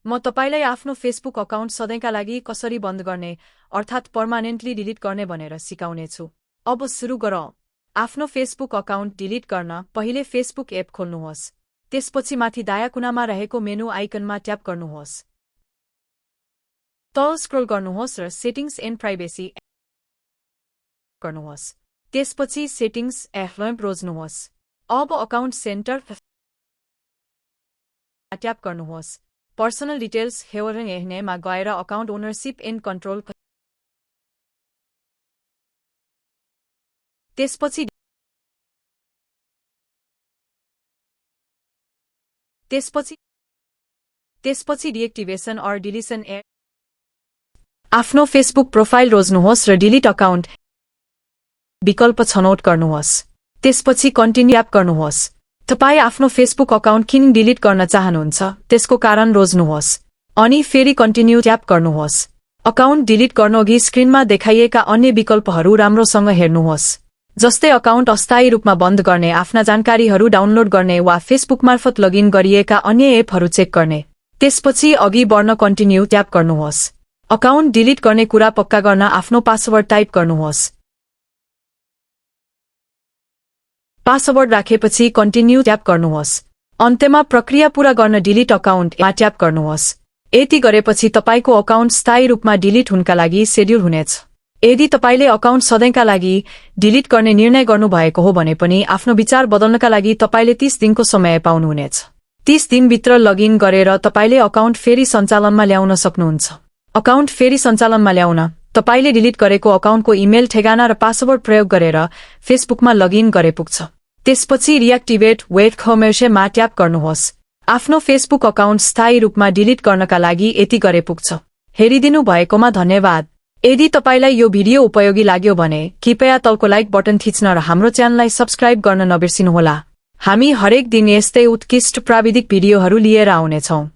म तपाईलाई आफ्नो फेसबुक अकाउन्ट सधैँका लागि कसरी बन्द गर्ने अर्थात् पर्मानेन्टली डिलिट गर्ने भनेर सिकाउने छु। अब सुरु गरौँ। आफ्नो फेसबुक अकाउन्ट डिलिट गर्न पहिले फेसबुक एप खोल्नुहोस्। त्यसपछि माथि दायाँ कुनामा रहेको मेनु आइकनमा ट्याप गर्नुहोस्। तल स्क्रोल गर्नुहोस् र सेटिङ्स एन्ड प्राइभेसी गर्नुहोस्। त्यसपछि सेटिङ्स एफएम रोज्नुहोस्। अब अकाउन्ट सेन्टर ट्याप गर्नुहोस्। पर्सनल डिटेल्स हेर्नेमा गएर अकाउन्ट ओनरसिप एन्ड कन्ट्रोल त्यसपछि डिएक्टिभेसन अर डिलिसन आफ्नो फेसबुक प्रोफाइल रोज्नुहोस् र डिलिट अकाउन्ट विकल्प छनौट गर्नुहोस्। त्यसपछि कन्टिन्यू ट्याप गर्नुहोस्। तपाई आफ्नो फेसबुक अकाउन्ट किन डिलिट गर्न चाहनुहुन्छ त्यसको कारण रोज्नुहोस् अनि फेरि कन्टिन्यू ट्याप गर्नुहोस्। अकाउन्ट डिलिट गर्नुअघि स्क्रिनमा देखाइएका अन्य विकल्पहरू राम्रोसँग हेर्नुहोस्, जस्तै अकाउन्ट अस्थायी रूपमा बन्द गर्ने, आफ्ना जानकारीहरू डाउनलोड गर्ने वा फेसबुक मार्फत लगइन गरिएका अन्य एपहरू चेक गर्ने। त्यसपछि अघि बढ्न कन्टिन्यू ट्याप गर्नुहोस्। अकाउन्ट डिलिट गर्ने कुरा पक्का गर्न आफ्नो पासवर्ड टाइप गर्नुहोस्। पासवर्ड राखेपछि कन्टिन्यू ट्याप गर्नुहोस्। अन्त्यमा प्रक्रिया पूरा गर्न डिलिट अकाउन्टमा ट्याप गर्नुहोस्। यति गरेपछि तपाईको अकाउन्ट स्थायी रूपमा डिलिट हुनका लागि शेड्युल हुनेछ। यदि तपाईले अकाउन्ट सधैँका लागि डिलिट गर्ने निर्णय गर्नुभएको हो भने पनि आफ्नो विचार बदल्नका लागि तपाईले 30 दिनको समय पाउनुहुनेछ। 30 दिनभित्र लगइन गरेर तपाईले अकाउन्ट फेरि सञ्चालनमा ल्याउन सक्नुहुन्छ। अकाउन्ट फेरि सञ्चालनमा ल्याउन तपाईले डिलिट गरेको अकाउन्टको इमेल ठेगाना र पासवर्ड प्रयोग गरेर फेसबुकमा लगइन गरे पुग्छ। त्यसपछि रिएक्टिभेट वेट कमर्सियलमा ट्याप गर्नुहोस्। आफ्नो फेसबुक अकाउन्ट स्थायी रूपमा डिलिट गर्नका लागि यति गरे पुग्छ। हेरिदिनु भएकोमा धन्यवाद। यदि तपाईलाई यो भिडियो उपयोगी लाग्यो भने कृपया तलको लाइक बटन थिच्न र हाम्रो च्यानललाई सब्स्क्राइब गर्न नबिर्सिनुहोला। हामी हरेक दिन यस्तै उत्कृष्ट प्राविधिक भिडियोहरू लिएर आउनेछौं।